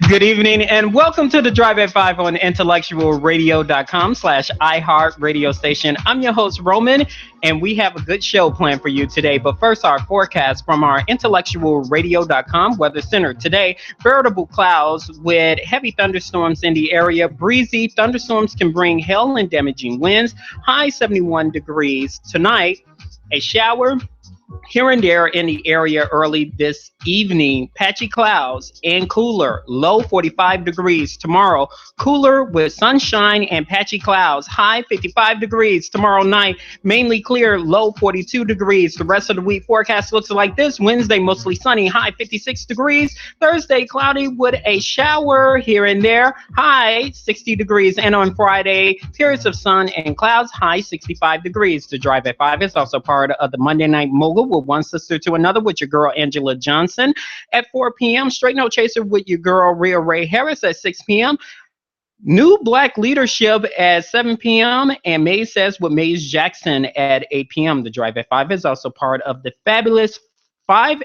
Good evening and welcome to the Drive at 5 on IntellectualRadio.com/iHeart radio station. I'm your host, Roman, and we have a good show planned for you today. But first, our forecast from our IntellectualRadio.com Weather Center. Today, veritable clouds with heavy thunderstorms in the area. Breezy thunderstorms can bring hail and damaging winds. High 71 degrees. Tonight, a shower here and there in the area early this evening. Patchy clouds and cooler, low 45 degrees. Tomorrow, cooler with sunshine and patchy clouds, high 55 degrees. Tomorrow night, mainly clear, low 42 degrees. The rest of the week forecast looks like this. Wednesday, mostly sunny, high 56 degrees. Thursday, cloudy with a shower here and there, high 60 degrees. And on Friday, periods of sun and clouds, high 65 degrees. The Drive at 5 is also part of the Monday Night Mogul with One Sister to Another with your girl Angela Johnson at 4 p.m. Straight No Chaser with your girl Rhea Ray Harris at 6 p.m. New Black Leadership at 7 p.m. and Maze Says with Maze Jackson at 8 p.m. The Drive at 5 is also part of the fabulous 5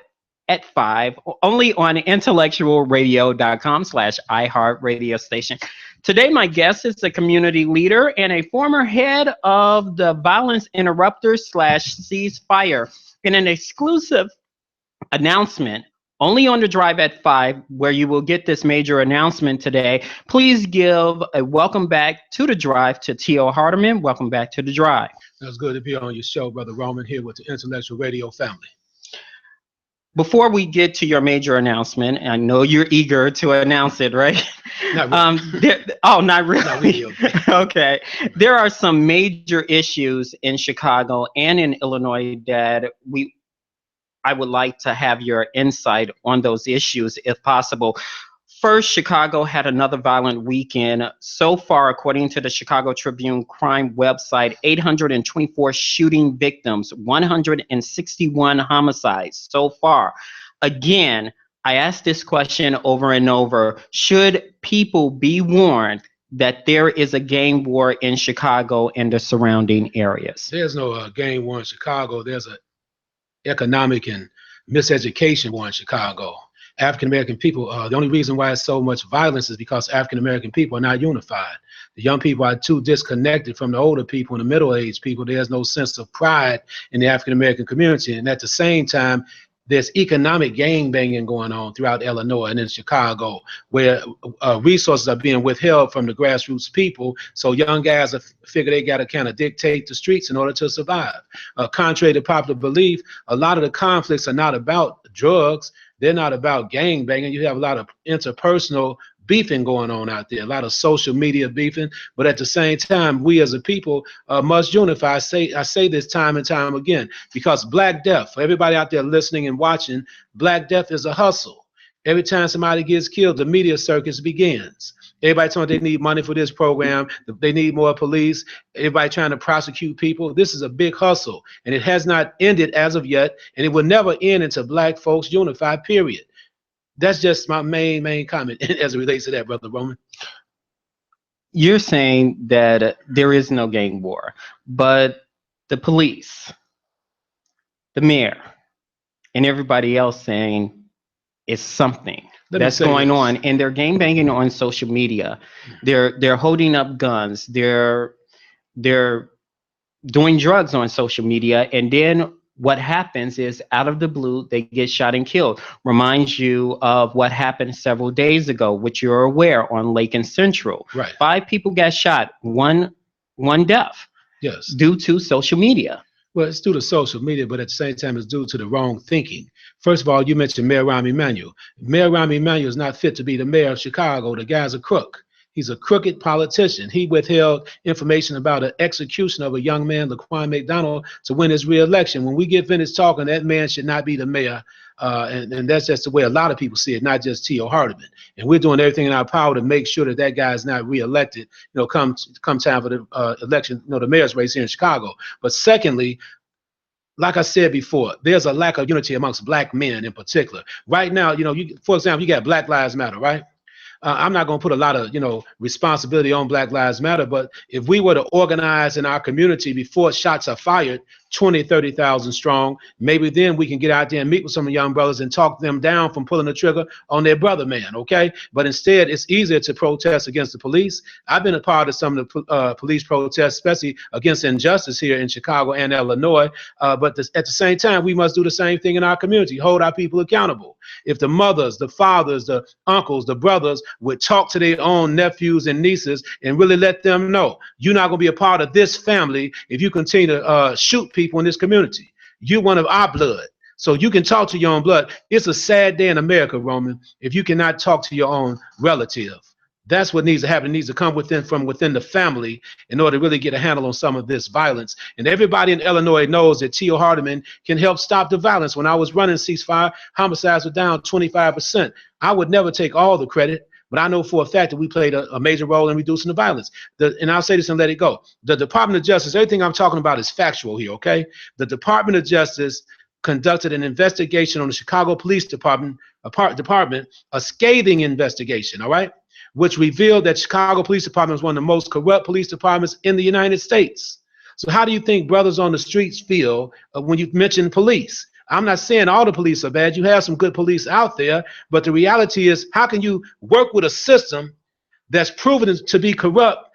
at 5 only on IntellectualRadio.com/iHeart radio station. Today, my guest is a community leader and a former head of the Violence Interrupters / Ceasefire. In an exclusive announcement only on the Drive at 5, where you will get this major announcement today, please give a welcome back to the Drive to T.O. Hardeman. Welcome back to the Drive. It's good to be on your show, Brother Roman, here with the Intellectual Radio family. Before we get to your major announcement, I know you're eager to announce it, right? Not really. Not really. Not really. Okay. There are some major issues in Chicago and in Illinois that I would like to have your insight on those issues, if possible. First, Chicago had another violent weekend. So far, according to the Chicago Tribune crime website, 824 shooting victims, 161 homicides so far. Again, I ask this question over and over. Should people be warned that there is a gang war in Chicago and the surrounding areas? There's no gang war in Chicago. There's an economic and miseducation war in Chicago. African-American people, the only reason why it's so much violence is because African-American people are not unified. The young people are too disconnected from the older people and the middle-aged people. There's no sense of pride in the African-American community. And at the same time, there's economic gang-banging going on throughout Illinois and in Chicago, where resources are being withheld from the grassroots people. So young guys figure they got to kind of dictate the streets in order to survive. Contrary to popular belief, a lot of the conflicts are not about drugs. They're not about gang banging. You have a lot of interpersonal beefing going on out there, a lot of social media beefing. But at the same time, we as a people must unify. I say this time and time again, because Black Death, for everybody out there listening and watching, Black Death is a hustle. Every time somebody gets killed, the media circus begins. Everybody telling they need money for this program. They need more police. Everybody trying to prosecute people. This is a big hustle, and it has not ended as of yet, and it will never end until Black folks unify, period. That's just my main comment as it relates to that, Brother Roman. You're saying that there is no gang war, but the police, the mayor, and everybody else saying it's something that's going on, and they're gang banging on social media. They're holding up guns. They're doing drugs on social media, and then what happens is, out of the blue, they get shot and killed. Reminds you of what happened several days ago, which you're aware, on Lake and Central. Right. 5 people got shot, one death. Yes. Due to social media. Well, it's due to social media, but at the same time, it's due to the wrong thinking. First of all, you mentioned Mayor Rahm Emanuel. Mayor Rahm Emanuel is not fit to be the mayor of Chicago. The guy's a crook. He's a crooked politician. He withheld information about an execution of a young man, Laquan McDonald, to win his re-election. When we get finished talking, that man should not be the mayor. And that's just the way a lot of people see it, not just T.O. Hardeman. And we're doing everything in our power to make sure that that guy is not re-elected, come time for the election, the mayor's race here in Chicago. But secondly, like I said before, there's a lack of unity amongst Black men in particular. Right now, for example, you got Black Lives Matter, right? I'm not going to put a lot of, responsibility on Black Lives Matter, but if we were to organize in our community before shots are fired 20, 30,000 strong. Maybe then we can get out there and meet with some of the young brothers and talk them down from pulling the trigger on their brother man, okay? But instead, it's easier to protest against the police. I've been a part of some of the police protests, especially against injustice here in Chicago and Illinois. But at the same time, we must do the same thing in our community, hold our people accountable. If the mothers, the fathers, the uncles, the brothers would talk to their own nephews and nieces and really let them know, you're not going to be a part of this family if you continue to shoot people in this community. You're one of our blood. So you can talk to your own blood. It's a sad day in America, Roman, if you cannot talk to your own relative. That's what needs to happen. It needs to come from within the family in order to really get a handle on some of this violence. And everybody in Illinois knows that T.O. Hardeman can help stop the violence. When I was running ceasefire, homicides were down 25%. I would never take all the credit, but I know for a fact that we played a major role in reducing the violence. And I'll say this and let it go. The Department of Justice, everything I'm talking about is factual here, okay? The Department of Justice conducted an investigation on the Chicago Police Department, a scathing investigation, all right, which revealed that Chicago Police Department is one of the most corrupt police departments in the United States. So how do you think brothers on the streets feel when you mention police? I'm not saying all the police are bad. You have some good police out there, but the reality is, how can you work with a system that's proven to be corrupt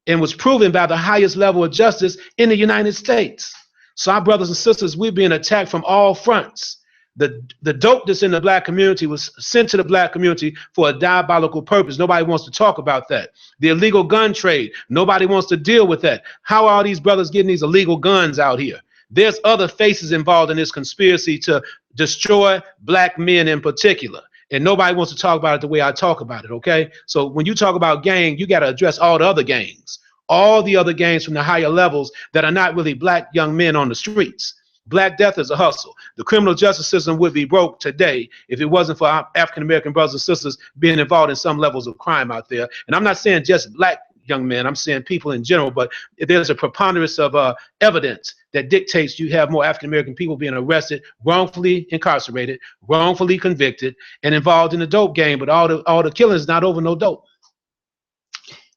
and was proven by the highest level of justice in the United States? So our brothers and sisters, we're being attacked from all fronts. The dope that's in the black community was sent to the black community for a diabolical purpose. Nobody wants to talk about that. The illegal gun trade, nobody wants to deal with that. How are these brothers getting these illegal guns out here? There's other faces involved in this conspiracy to destroy black men in particular. And nobody wants to talk about it the way I talk about it, okay? So when you talk about gang, you got to address all the other gangs, all the other gangs from the higher levels that are not really black young men on the streets. Black death is a hustle. The criminal justice system would be broke today if it wasn't for our African-American brothers and sisters being involved in some levels of crime out there. And I'm not saying just black young men, I'm saying people in general, but there's a preponderance of evidence that dictates you have more African-American people being arrested, wrongfully incarcerated, wrongfully convicted, and involved in the dope game. But all the killings not over no dope.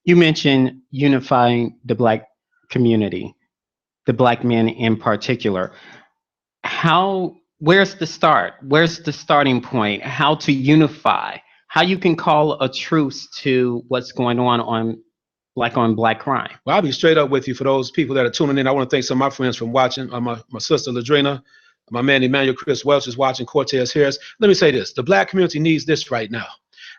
You mentioned unifying the black community, the black men in particular. Where's the start? Where's the starting point? How to unify? How you can call a truce to what's going on black crime? Well, I'll be straight up with you for those people that are tuning in. I want to thank some of my friends from watching. My sister Ladrina, my man Emmanuel Chris Welch is watching, Cortez Harris. Let me say this: the black community needs this right now.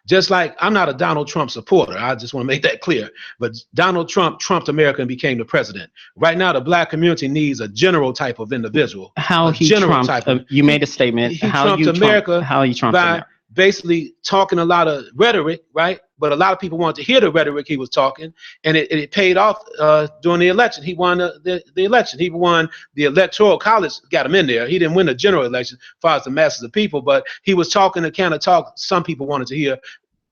Just like I'm not a Donald Trump supporter, I just want to make that clear. But Donald Trump trumped America and became the president. Right now, the black community needs a general type of individual. How he trumped? You made a statement. He trumped America. How he trumped America? Basically talking a lot of rhetoric, right? But a lot of people wanted to hear the rhetoric he was talking, and it paid off during the election. He won the election. He won the Electoral College, got him in there. He didn't win the general election as far as the masses of people, but he was talking the kind of talk some people wanted to hear.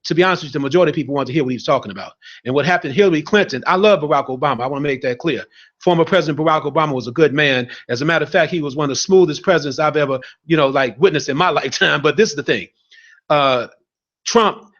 To be honest with you, the majority of people wanted to hear what he was talking about. And what happened, Hillary Clinton, I love Barack Obama. I want to make that clear. Former President Barack Obama was a good man. As a matter of fact, he was one of the smoothest presidents I've ever, witnessed in my lifetime. But this is the thing.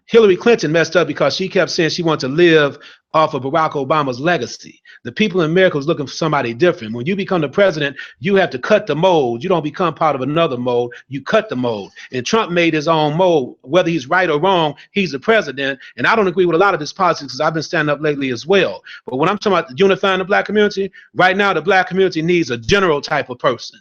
Hillary Clinton messed up because she kept saying she wanted to live off of Barack Obama's legacy. The people in America was looking for somebody different. When you become the president, you have to cut the mold. You don't become part of another mold. You cut the mold. And Trump made his own mold. Whether he's right or wrong, he's the president. And I don't agree with a lot of his policies because I've been standing up lately as well. But when I'm talking about unifying the black community, right now the black community needs a general type of person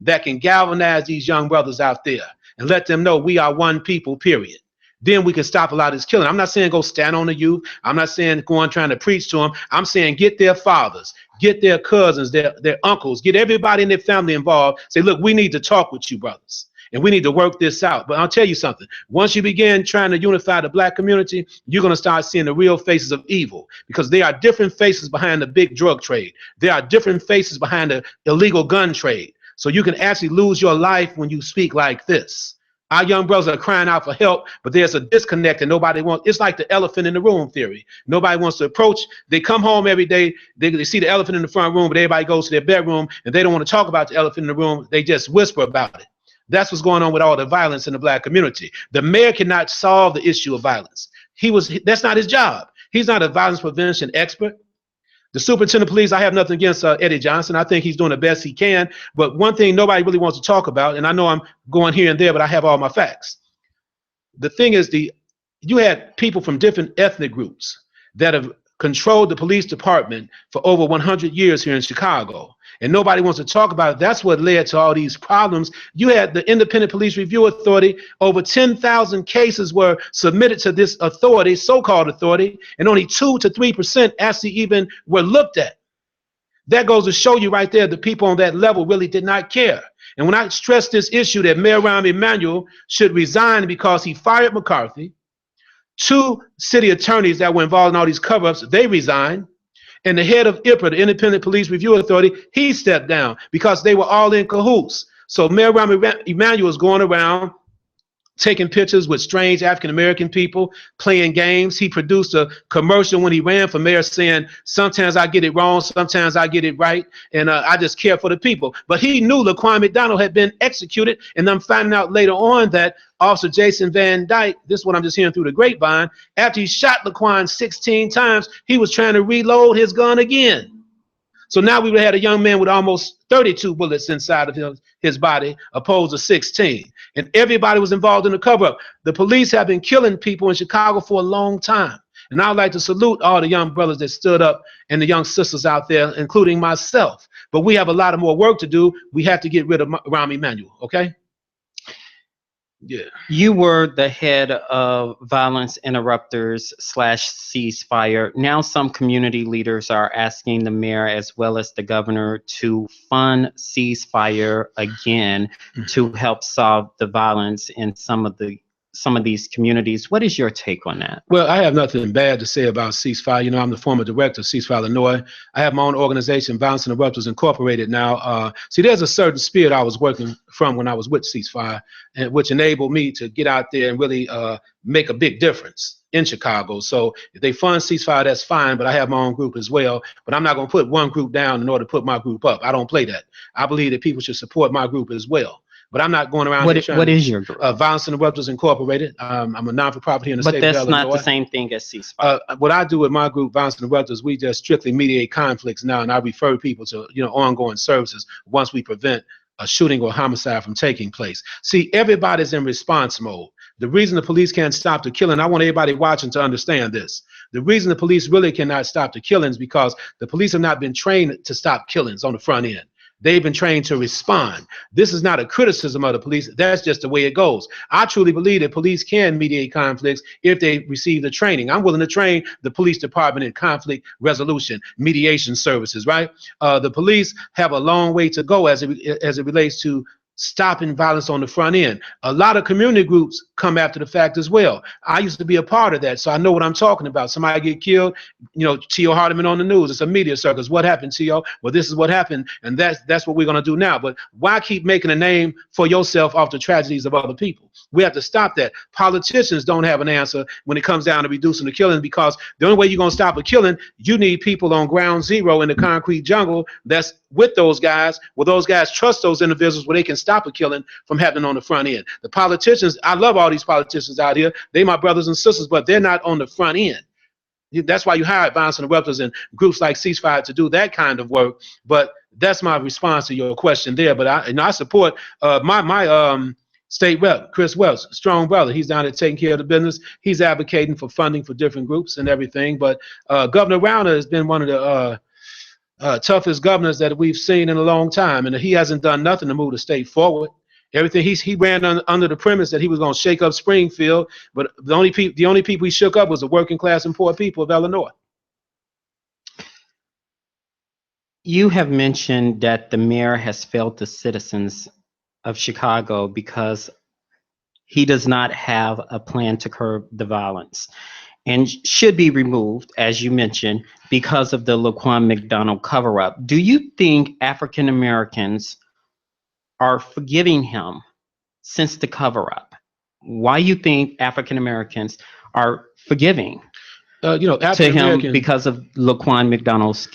that can galvanize these young brothers out there and let them know we are one people, period. Then we can stop a lot of this killing. I'm not saying go stand on the youth. I'm not saying go on trying to preach to them. I'm saying get their fathers, get their cousins, their uncles, get everybody in their family involved. Say, look, we need to talk with you, brothers, and we need to work this out. But I'll tell you something. Once you begin trying to unify the black community, you're going to start seeing the real faces of evil, because there are different faces behind the big drug trade. There are different faces behind the illegal gun trade. So you can actually lose your life when you speak like this. Our young brothers are crying out for help, but there's a disconnect and nobody wants. It's like the elephant in the room theory. Nobody wants to approach. They come home every day. They see the elephant in the front room, but everybody goes to their bedroom and they don't want to talk about the elephant in the room. They just whisper about it. That's what's going on with all the violence in the black community. The mayor cannot solve the issue of violence. That's not his job. He's not a violence prevention expert. The superintendent of police, I have nothing against Eddie Johnson. I think he's doing the best he can. But one thing nobody really wants to talk about, and I know I'm going here and there, but I have all my facts. The thing is, you had people from different ethnic groups that have controlled the police department for over 100 years here in Chicago. And nobody wants to talk about it. That's what led to all these problems. You had the Independent Police Review Authority. Over 10,000 cases were submitted to this authority, so-called authority, and only 2 to 3% actually even were looked at. That goes to show you right there, the people on that level really did not care. And when I stress this issue that Mayor Rahm Emanuel should resign because he fired McCarthy, 2 city attorneys that were involved in all these cover-ups, they resigned. And the head of IPRA, the Independent Police Review Authority, he stepped down because they were all in cahoots. So Mayor Rahm Emanuel is going around taking pictures with strange African-American people, playing games. He produced a commercial when he ran for mayor saying, sometimes I get it wrong, sometimes I get it right, and I just care for the people. But he knew Laquan McDonald had been executed, and I'm finding out later on that Officer Jason Van Dyke, this is what I'm just hearing through the grapevine, after he shot Laquan 16 times, he was trying to reload his gun again. So now we had a young man with almost 32 bullets inside of his body, opposed to 16. And everybody was involved in the cover-up. The police have been killing people in Chicago for a long time. And I'd like to salute all the young brothers that stood up and the young sisters out there, including myself. But we have a lot of more work to do. We have to get rid of Rahm Emanuel, okay? Yeah. You were the head of Violence Interrupters / Ceasefire. Now some community leaders are asking the mayor as well as the governor to fund Ceasefire again to help solve the violence in some of these communities. What is your take on that? Well, I have nothing bad to say about Ceasefire. You know, I'm the former director of Ceasefire Illinois. I have my own organization, Violence Interrupters Incorporated now. See, there's a certain spirit I was working from when I was with Ceasefire, and which enabled me to get out there and really make a big difference in Chicago. So if they fund Ceasefire, that's fine, but I have my own group as well. But I'm not going to put one group down in order to put my group up. I don't play that. I believe that people should support my group as well. But I'm not going around. What is your group? Violence Interrupters Incorporated. I'm a non-for-profit here in the state of Illinois. But that's not the same thing as Ceasefire. What I do with my group, Violence Interrupters, we just strictly mediate conflicts now, and I refer people to ongoing services once we prevent a shooting or homicide from taking place. See, everybody's in response mode. The reason the police can't stop the killing, I want everybody watching to understand this. The reason the police really cannot stop the killings is because the police have not been trained to stop killings on the front end. They've been trained to respond. This is not a criticism of the police. That's just the way it goes. I truly believe that police can mediate conflicts if they receive the training. I'm willing to train the police department in conflict resolution, mediation services, right? The police have a long way to go as it relates to stopping violence on the front end. A lot of community groups come after the fact as well. I used to be a part of that, so I know what I'm talking about. Somebody get killed, T.O. Hardeman on the news. It's a media circus. What happened, T.O.? Well, this is what happened, and that's what we're going to do now. But why keep making a name for yourself off the tragedies of other people? We have to stop that. Politicians don't have an answer when it comes down to reducing the killing, because the only way you're going to stop a killing, you need people on ground zero in the concrete jungle that's with those guys, where those guys trust those individuals where they can stop a killing from happening on the front end. The politicians, I love all these politicians out here. They my brothers and sisters, but they're not on the front end. That's why you hire Violence Interrupters and groups like Ceasefire to do that kind of work. But that's my response to your question there. But I support my state rep, Chris Welch, strong brother. He's down there taking care of the business. He's advocating for funding for different groups and everything. But Governor Rauner has been one of the toughest governors that we've seen in a long time, and he hasn't done nothing to move the state forward. Everything he ran under the premise that he was going to shake up Springfield, but the only people he shook up was the working class and poor people of Illinois. You have mentioned that the mayor has failed the citizens of Chicago because he does not have a plan to curb the violence, and should be removed, as you mentioned, because of the Laquan McDonald cover-up. Do you think African Americans are forgiving him since the cover-up? Why you think African Americans are forgiving? to him because of Laquan McDonald's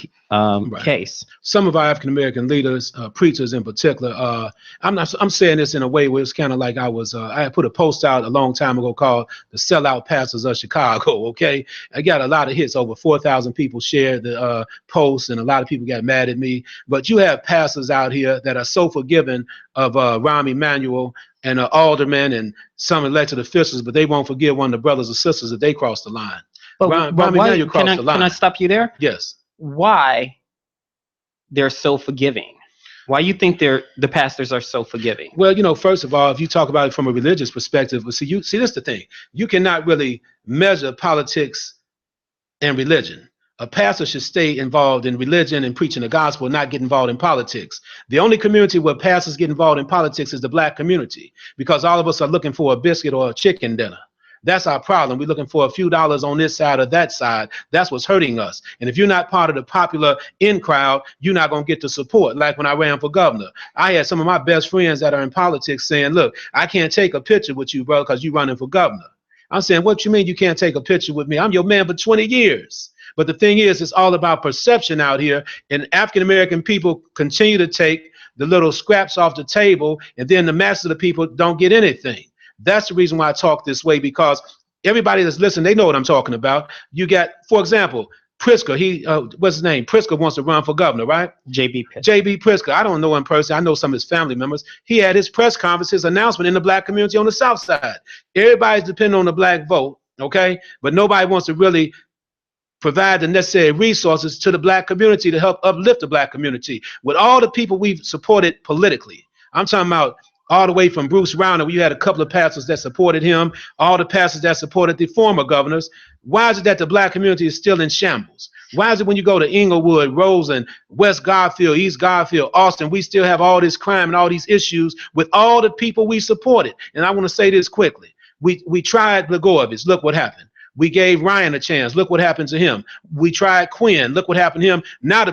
case. Some of our African American leaders, preachers in particular, I'm saying this in a way where it's kind of like I had put a post out a long time ago called "The Sellout Pastors of Chicago." Okay, I got a lot of hits. Over 4,000 people shared the post, and a lot of people got mad at me. But you have pastors out here that are so forgiving of Rahm Emanuel and aldermen and some elected officials, but they won't forgive one of the brothers or sisters if they cross the line. But why, can I stop you there? Yes. Why they're so forgiving? Why you think the pastors are so forgiving? Well, first of all, if you talk about it from a religious perspective, see, this is the thing. You cannot really measure politics and religion. A pastor should stay involved in religion and preaching the gospel, not get involved in politics. The only community where pastors get involved in politics is the black community, because all of us are looking for a biscuit or a chicken dinner. That's our problem. We're looking for a few dollars on this side or that side. That's what's hurting us. And if you're not part of the popular in crowd, you're not going to get the support. Like when I ran for governor, I had some of my best friends that are in politics saying, look, I can't take a picture with you, bro, because you're running for governor. I'm saying, what you mean you can't take a picture with me? I'm your man for 20 years. But the thing is, it's all about perception out here. And African-American people continue to take the little scraps off the table, and then the mass of the people don't get anything. That's the reason why I talk this way, because everybody that's listening, they know what I'm talking about. You got, for example, Pritzker. What's his name? Pritzker wants to run for governor, right? J.B. Pritzker. I don't know him personally. I know some of his family members. He had his press conference, his announcement in the black community on the South Side. Everybody's depending on the black vote, okay? But nobody wants to really provide the necessary resources to the black community to help uplift the black community. With all the people we've supported politically, I'm talking about all the way from Bruce Rauner, where you had a couple of pastors that supported him, all the pastors that supported the former governors. Why is it that the black community is still in shambles? Why is it when you go to Inglewood, Roseland, West Garfield, East Garfield, Austin, we still have all this crime and all these issues with all the people we supported? And I want to say this quickly. We tried Blagojevich. Look what happened. We gave Ryan a chance. Look what happened to him. We tried Quinn. Look what happened to him. Now the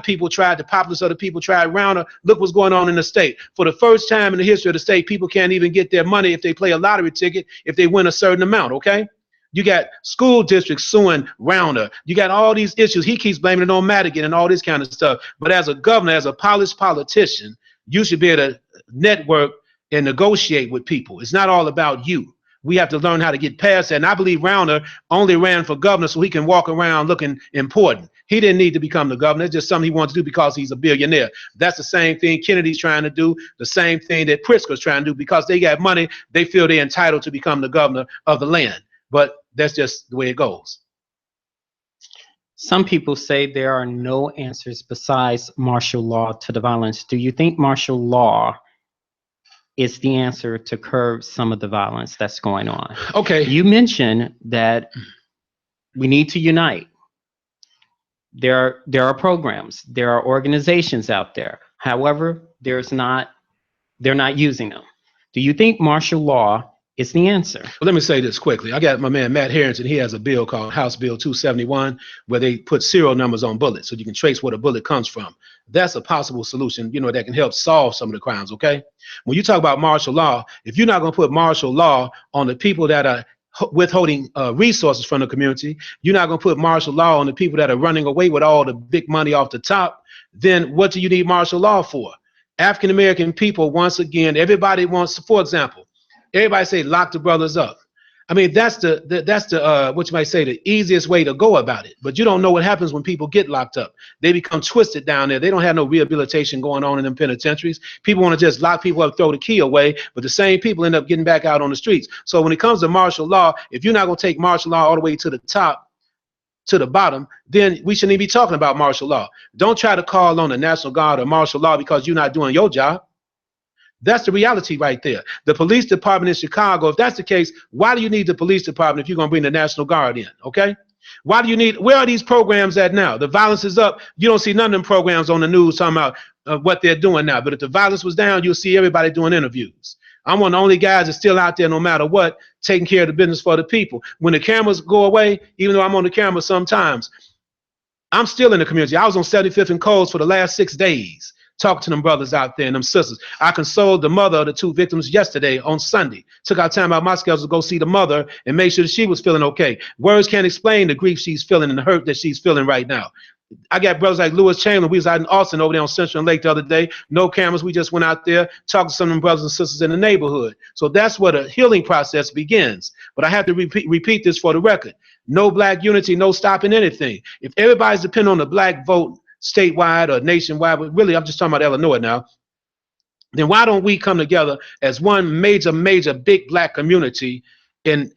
populace of the people tried Rauner. Look what's going on in the state. For the first time in the history of the state, people can't even get their money if they play a lottery ticket, if they win a certain amount, okay? You got school districts suing Rauner. You got all these issues. He keeps blaming it on Madigan and all this kind of stuff. But as a governor, as a polished politician, you should be able to network and negotiate with people. It's not all about you. We have to learn how to get past that. And I believe Rauner only ran for governor so he can walk around looking important. He didn't need to become the governor. It's just something he wants to do because he's a billionaire. That's the same thing Kennedy's trying to do, the same thing that Pritzker's trying to do. Because they got money, they feel they're entitled to become the governor of the land. But that's just the way it goes. Some people say there are no answers besides martial law to the violence. Do you think martial law is the answer to curb some of the violence that's going on? Okay. You mentioned that we need to unite. There are programs, there are organizations out there. However, they're not using them. Do you think martial law is the answer? Well, let me say this quickly. I got my man Matt Harrington. He has a bill called House Bill 271 where they put serial numbers on bullets so you can trace where the bullet comes from. That's a possible solution, that can help solve some of the crimes, okay? When you talk about martial law, if you're not going to put martial law on the people that are withholding resources from the community, you're not going to put martial law on the people that are running away with all the big money off the top, then what do you need martial law for? African-American people, once again, everybody wants, for example, everybody say lock the brothers up. I mean, that's the what you might say, the easiest way to go about it. But you don't know what happens when people get locked up. They become twisted down there. They don't have no rehabilitation going on in them penitentiaries. People want to just lock people up, throw the key away, but the same people end up getting back out on the streets. So when it comes to martial law, if you're not going to take martial law all the way to the top, to the bottom, then we shouldn't even be talking about martial law. Don't try to call on the National Guard or martial law because you're not doing your job. That's the reality right there. The police department in Chicago, if that's the case, why do you need the police department if you're going to bring the National Guard in, okay? Why do you need, where are these programs at now? The violence is up. You don't see none of them programs on the news talking about what they're doing now. But if the violence was down, you'll see everybody doing interviews. I'm one of the only guys that's still out there no matter what, taking care of the business for the people. When the cameras go away, even though I'm on the camera sometimes, I'm still in the community. I was on 75th and Coles for the last 6 days, Talk to them brothers out there and them sisters. I consoled the mother of the 2 victims yesterday on Sunday. Took our time out my schedule to go see the mother and make sure that she was feeling okay. Words can't explain the grief she's feeling and the hurt that she's feeling right now. I got brothers like Lewis Chamberlain. We was out in Austin over there on Central and Lake the other day. No cameras. We just went out there, talked to some of them brothers and sisters in the neighborhood. So that's where the healing process begins. But I have to repeat this for the record. No black unity, no stopping anything. If everybody's depending on the black vote statewide or nationwide, but really I'm just talking about Illinois now, then why don't we come together as one major big black community and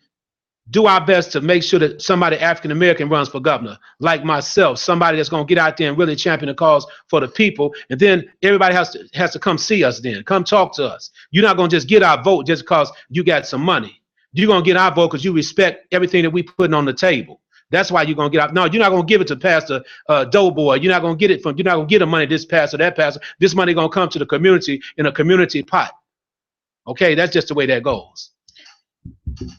do our best to make sure that somebody African-American runs for governor, like myself, somebody that's going to get out there and really champion the cause for the people. And then everybody has to come see us then, come talk to us. You're not going to just get our vote just because you got some money. You're going to get our vote because you respect everything that we putting on the table. That's why you're going to get out. No, you're not going to give it to Pastor Doughboy. You're not going to get the money this pastor, that pastor. This money going to come to the community in a community pot. Okay, that's just the way that goes.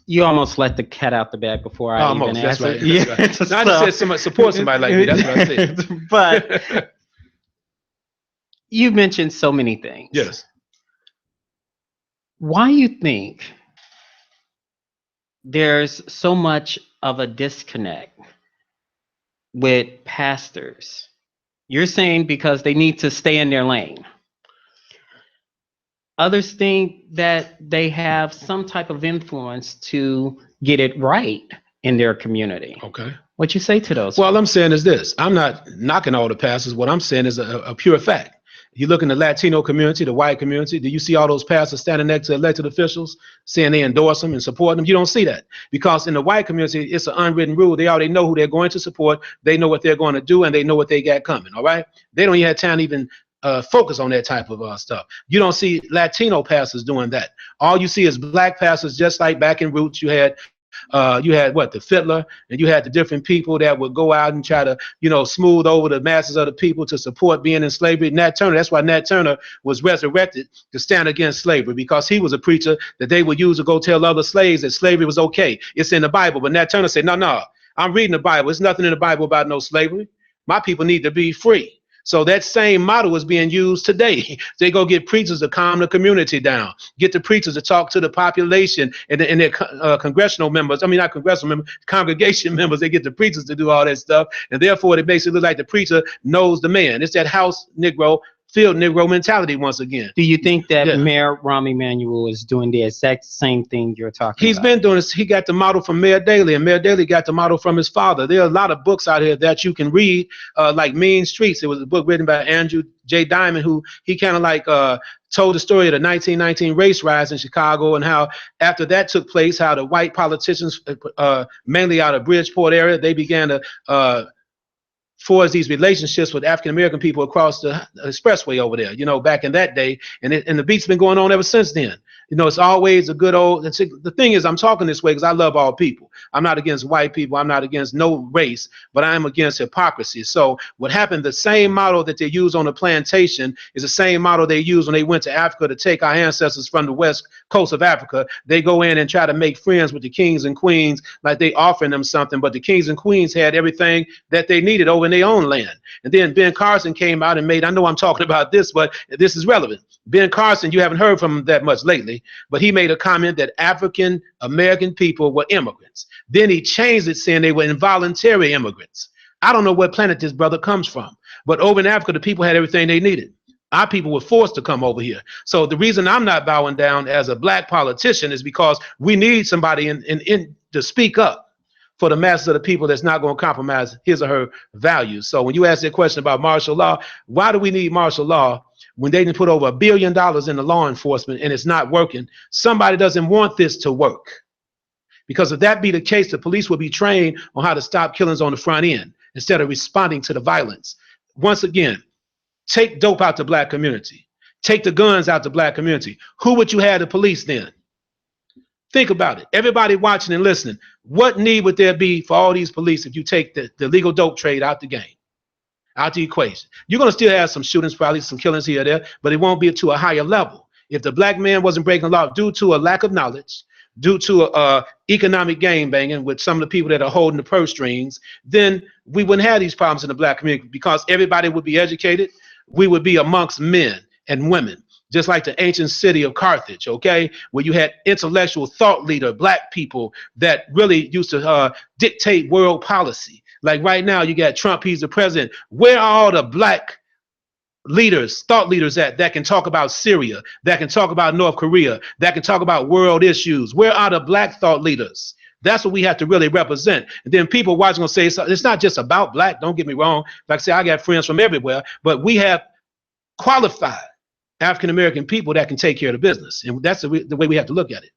You almost let the cat out the bag before I even asked. Right. Yeah. Right. No, I just said support somebody like me. That's what I said. But you mentioned so many things. Yes. Why you think there's so much of a disconnect with pastors? You're saying because they need to stay in their lane. Others think that they have some type of influence to get it right in their community. Okay. What you say to those? Well, I'm saying is this. I'm not knocking all the pastors. What I'm saying is a pure fact. You look in the Latino community, the white community, do you see all those pastors standing next to elected officials saying they endorse them and support them? You don't see that, because in the white community, it's an unwritten rule. They already know who they're going to support. They know what they're going to do, and they know what they got coming. All right. They don't even have time to even focus on that type of stuff. You don't see Latino pastors doing that. All you see is black pastors, just like back in Roots, you had what, the Fiddler, and you had the different people that would go out and try to, smooth over the masses of the people to support being in slavery. Nat Turner, that's why Nat Turner was resurrected to stand against slavery, because he was a preacher that they would use to go tell other slaves that slavery was okay. It's in the Bible. But Nat Turner said, no, I'm reading the Bible. There's nothing in the Bible about no slavery. My people need to be free. So that same model is being used today. They go get preachers to calm the community down, get the preachers to talk to the population and their congressional members. I mean, not congressional members, congregation members. They get the preachers to do all that stuff. And therefore, it makes it look like the preacher knows the man. It's that house Negro, field Negro mentality once again. Do you think that Mayor Rahm Emanuel is doing the exact same thing you're talking about? He's been doing this. He got the model from Mayor Daley, and Mayor Daley got the model from his father. There are a lot of books out here that you can read, like Mean Streets. It was a book written by Andrew J. Diamond, who he kind of like told the story of the 1919 race riots in Chicago, and how after that took place, how the white politicians, mainly out of Bridgeport area, they began to forge these relationships with African-American people across the expressway over there, back in that day. And the beat's been going on ever since then. It's always a good old, the thing is, I'm talking this way because I love all people. I'm not against white people. I'm not against no race, but I am against hypocrisy. So what happened, the same model that they use on the plantation is the same model they used when they went to Africa to take our ancestors from the west coast of Africa. They go in and try to make friends with the kings and queens, like they offering them something, but the kings and queens had everything that they needed over in their own land. And then Ben Carson came out and I know I'm talking about this, but this is relevant. Ben Carson, you haven't heard from him that much lately, but he made a comment that African American people were immigrants. Then he changed it, saying they were involuntary immigrants. I don't know what planet this brother comes from, but over in Africa, the people had everything they needed. Our people were forced to come over here. So the reason I'm not bowing down as a black politician is because we need somebody to speak up for the masses of the people that's not going to compromise his or her values. So when you ask that question about martial law, why do we need martial law when they didn't put over $1 billion in the law enforcement and it's not working? Somebody doesn't want this to work. Because if that be the case, the police will be trained on how to stop killings on the front end instead of responding to the violence. Once again, take dope out the black community. Take the guns out the black community. Who would you have the police then? Think about it. Everybody watching and listening, what need would there be for all these police if you take the legal dope trade out the game, out the equation? You're going to still have some shootings, probably some killings here or there, but it won't be to a higher level. If the black man wasn't breaking law due to a lack of knowledge, due to economic game banging with some of the people that are holding the purse strings, then we wouldn't have these problems in the black community, because everybody would be educated. we would be amongst men and women, just like the ancient city of Carthage, okay, where you had intellectual thought leader, black people that really used to dictate world policy. Like right now, you got Trump, he's the president. Where are all the black leaders, thought leaders that can talk about Syria, that can talk about North Korea, that can talk about world issues? Where are the black thought leaders? That's what we have to really represent. And then people watching gonna say it's not just about black. Don't get me wrong. Like I say, I got friends from everywhere, but we have qualified African American people that can take care of the business, and that's the way we have to look at it.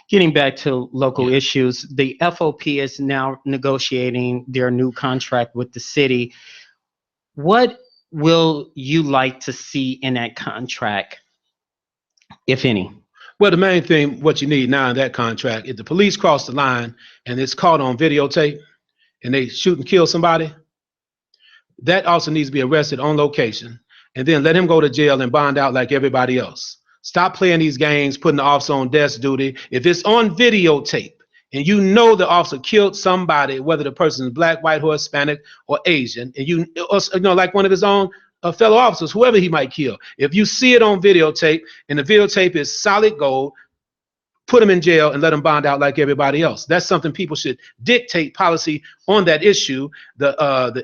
Getting back to local issues, the FOP is now negotiating their new contract with the city. What will you like to see in that contract, if any? Well, the main thing, what you need now in that contract, if the police cross the line and it's caught on videotape and they shoot and kill somebody, that also needs to be arrested on location, and then let him go to jail and bond out like everybody else. Stop playing these games, putting the officer on desk duty. If it's on videotape and you know the officer killed somebody, whether the person is black, white, or Hispanic, or Asian, and you know, like one of his own fellow officers, whoever he might kill, if you see it on videotape and the videotape is solid gold, put him in jail and let him bond out like everybody else. That's something people should dictate policy on that issue. The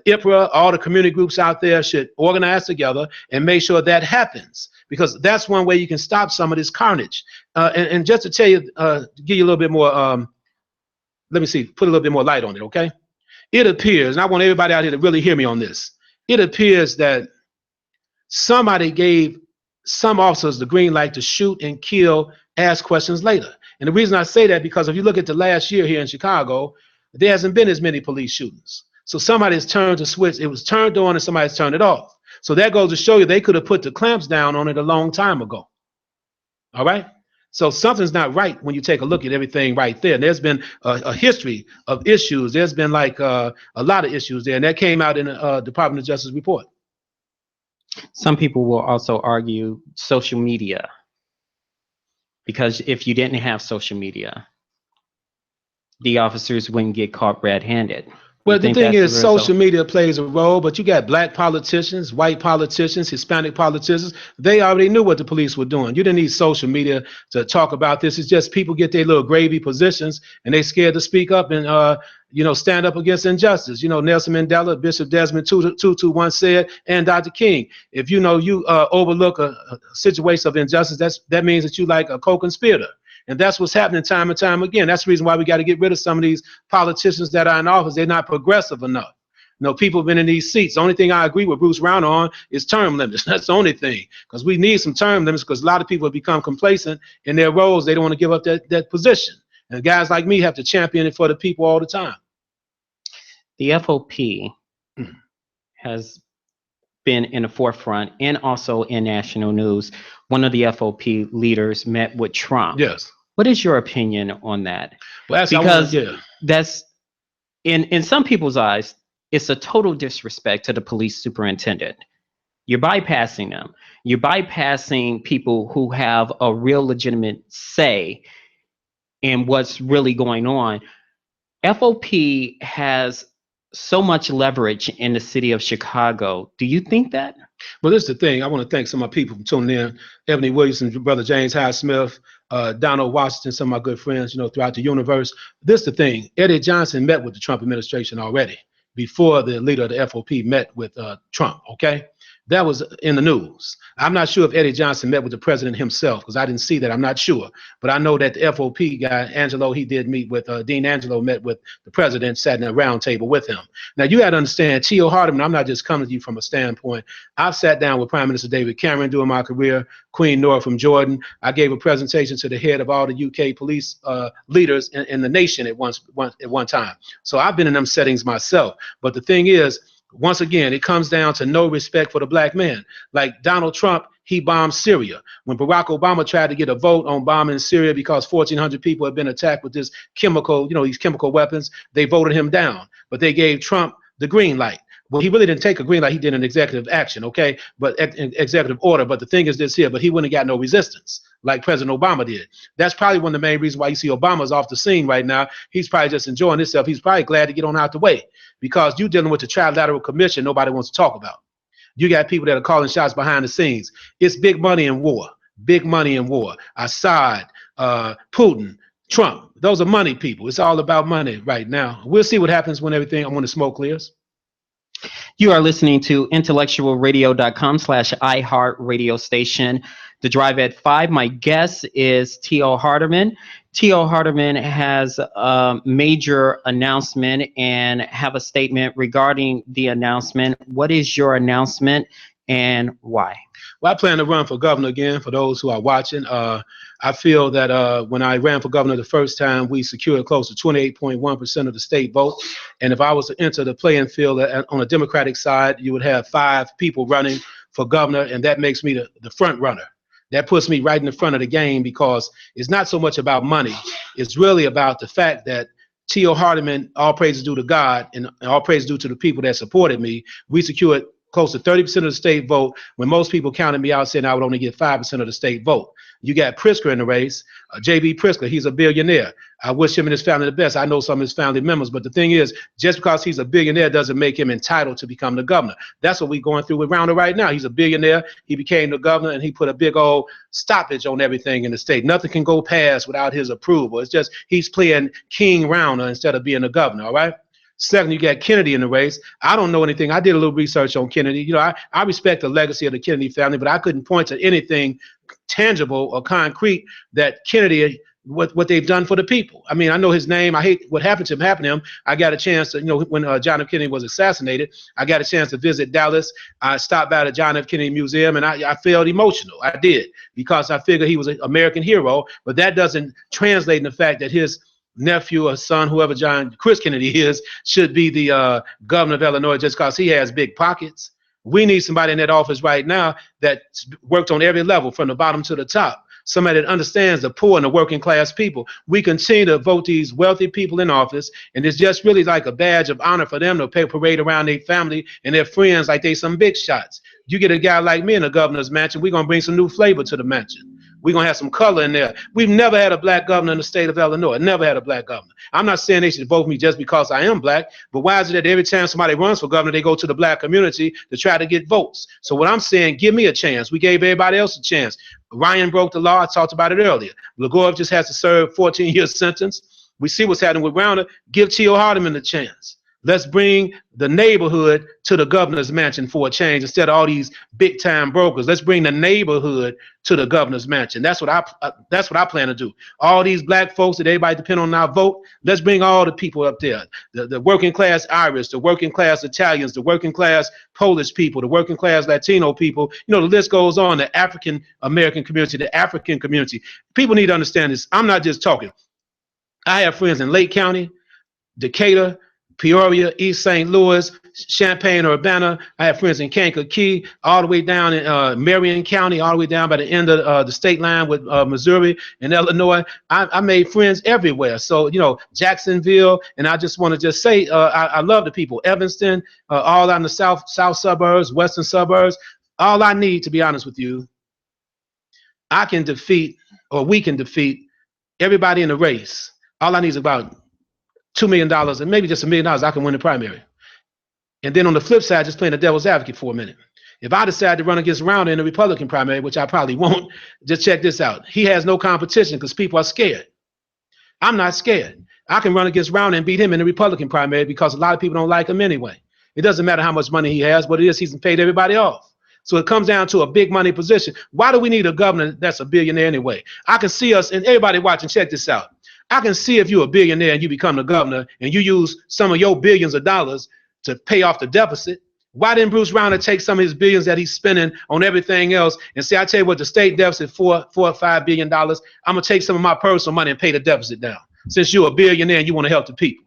IPRA, all the community groups out there should organize together and make sure that happens, because that's one way you can stop some of this carnage. And just to tell you, give you a little bit more, let me see, put a little bit more light on it, okay? It appears, and I want everybody out here to really hear me on this, it appears that somebody gave some officers the green light to shoot and kill, ask questions later. And the reason I say that, because if you look at the last year here in Chicago, there hasn't been as many police shootings. So somebody's turned the switch, it was turned on and somebody's turned it off. So that goes to show you they could have put the clamps down on it a long time ago. All right? So something's not right when you take a look at everything right there. And there's been a history of issues. There's been like a lot of issues there, and that came out in the Department of Justice report. Some people will also argue social media, because if you didn't have social media, the officers wouldn't get caught red-handed. Well, the thing is, social media plays a role, but you got black politicians, white politicians, Hispanic politicians. They already knew what the police were doing. You didn't need social media to talk about this. It's just people get their little gravy positions and they scared to speak up and, you know, stand up against injustice. You know, Nelson Mandela, Bishop Desmond Tutu once said, and Dr. King, if you know you overlook a situation of injustice, that means that you like a co-conspirator. And that's what's happening time and time again. That's the reason why we got to get rid of some of these politicians that are in office. They're not progressive enough. You know, people have been in these seats. The only thing I agree with Bruce Brown on is term limits. That's the only thing, because we need some term limits, because a lot of people have become complacent in their roles. They don't want to give up that position. And guys like me have to champion it for the people all the time. The FOP has been in the forefront and also in national news. One of the FOP leaders met with Trump. Yes. What is your opinion on that? Well, because that's in some people's eyes, it's a total disrespect to the police superintendent. You're bypassing them. You're bypassing people who have a real legitimate say in what's really going on. FOP has so much leverage in the city of Chicago. Do you think that? Well, this is the thing. I want to thank some of my people for tuning in. Ebony Williamson, Brother James Hyde-Smith, Donald Washington, some of my good friends, you know, throughout the universe. This is the thing. Eddie Johnson met with the Trump administration already before the leader of the FOP met with Trump, okay? That was in the news. I'm not sure if Eddie Johnson met with the president himself, because I didn't see that. I'm not sure. But I know that the FOP guy, Angelo, he did meet with, Dean Angelo met with the president, sat in a round table with him. Now, you got to understand, Tio Hardeman, I'm not just coming to you from a standpoint. I've sat down with Prime Minister David Cameron during my career, Queen Nora from Jordan. I gave a presentation to the head of all the UK police leaders in the nation at one time. So I've been in them settings myself. But the thing is, once again, it comes down to no respect for the black man. Like Donald Trump, he bombed Syria. When Barack Obama tried to get a vote on bombing Syria because 1,400 people had been attacked with this chemical, you know, these chemical weapons, they voted him down. But they gave Trump the green light. Well, he really didn't take a green light. He did an executive action, okay, but executive order. But the thing is this here, but he wouldn't have got no resistance like President Obama did. That's probably one of the main reasons why you see Obama's off the scene right now. He's probably just enjoying himself. He's probably glad to get on out the way, because you're dealing with the Trilateral Commission nobody wants to talk about. You got people that are calling shots behind the scenes. It's big money in war. Big money in war. Assad, Putin, Trump. Those are money people. It's all about money right now. We'll see what happens when the smoke clears. You are listening to IntellectualRadio.com/iHeartRadio station. The Drive at 5. My guest is T.O. Hardeman. T.O. Hardeman has a major announcement and have a statement regarding the announcement. What is your announcement and why? Well, I plan to run for governor again. For those who are watching, I feel that when I ran for governor the first time, we secured close to 28.1% of the state vote. And if I was to enter the playing field on the Democratic side, you would have 5 people running for governor, and that makes me the front runner. That puts me right in the front of the game, because it's not so much about money. It's really about the fact that T.O. Hardeman, all praise is due to God and all praise is due to the people that supported me. We secured close to 30% of the state vote when most people counted me out saying I would only get 5% of the state vote. You got Pritzker in the race, J.B. Pritzker. He's a billionaire. I wish him and his family the best. I know some of his family members, but the thing is, just because he's a billionaire doesn't make him entitled to become the governor. That's what we're going through with Rounder right now. He's a billionaire. He became the governor, and he put a big old stoppage on everything in the state. Nothing can go past without his approval. It's just he's playing King Rounder instead of being the governor, all right? Second, you got Kennedy in the race. I don't know anything. I did a little research on Kennedy. You know, I respect the legacy of the Kennedy family, but I couldn't point to anything tangible or concrete that Kennedy, what they've done for the people. I mean, I know his name. I hate what happened to him. I got a chance to, when John F. Kennedy was assassinated, I got a chance to visit Dallas. I stopped by the John F. Kennedy Museum, and I felt emotional. I did, because I figured he was an American hero, but that doesn't translate in the fact that his nephew or son, whoever Chris Kennedy is, should be the governor of Illinois just because he has big pockets. We need somebody in that office right now that worked on every level from the bottom to the top. Somebody that understands the poor and the working class people. We continue to vote these wealthy people in office, and it's just really like a badge of honor for them to parade around their family and their friends like they some big shots. You get a guy like me in the governor's mansion, we're going to bring some new flavor to the mansion. We're going to have some color in there. We've never had a black governor in the state of Illinois. Never had a black governor. I'm not saying they should vote for me just because I am black, but why is it that every time somebody runs for governor, they go to the black community to try to get votes? So what I'm saying, give me a chance. We gave everybody else a chance. Ryan broke the law. I talked about it earlier. Legorov just has to serve 14-year sentence. We see what's happening with Rounder. Give T.O. Hardeman a chance. Let's bring the neighborhood to the governor's mansion for a change instead of all these big time brokers. Let's bring the neighborhood to the governor's mansion. That's what I plan to do. All these black folks that everybody depend on our vote. Let's bring all the people up there. The working class Irish, the working class Italians, the working class Polish people, the working class Latino people. You know, the list goes on. The African American community, the African community. People need to understand this. I'm not just talking. I have friends in Lake County, Decatur, Peoria, East St. Louis, Champaign-Urbana. I have friends in Kankakee, all the way down in Marion County, all the way down by the end of the state line with Missouri and Illinois. I made friends everywhere. So, you know, Jacksonville, and I just want to just say I love the people. Evanston, all out in the south suburbs, western suburbs. All I need, to be honest with you, we can defeat everybody in the race. All I need is about $2 million and maybe just $1 million. I can win the primary. And then on the flip side, just playing the devil's advocate for a minute. If I decide to run against Rounder in the Republican primary, which I probably won't, just check this out. He has no competition because people are scared. I'm not scared. I can run against Rounder and beat him in the Republican primary because a lot of people don't like him anyway. It doesn't matter how much money he has, but it is he's paid everybody off. So it comes down to a big money position. Why do we need a governor that's a billionaire anyway? I can see us, and everybody watching, check this out. I can see if you're a billionaire and you become the governor and you use some of your billions of dollars to pay off the deficit. Why didn't Bruce Rounder take some of his billions that he's spending on everything else and say, I tell you what, the state deficit $4 or $5 billion, I'm going to take some of my personal money and pay the deficit down. Since you're a billionaire and you want to help the people.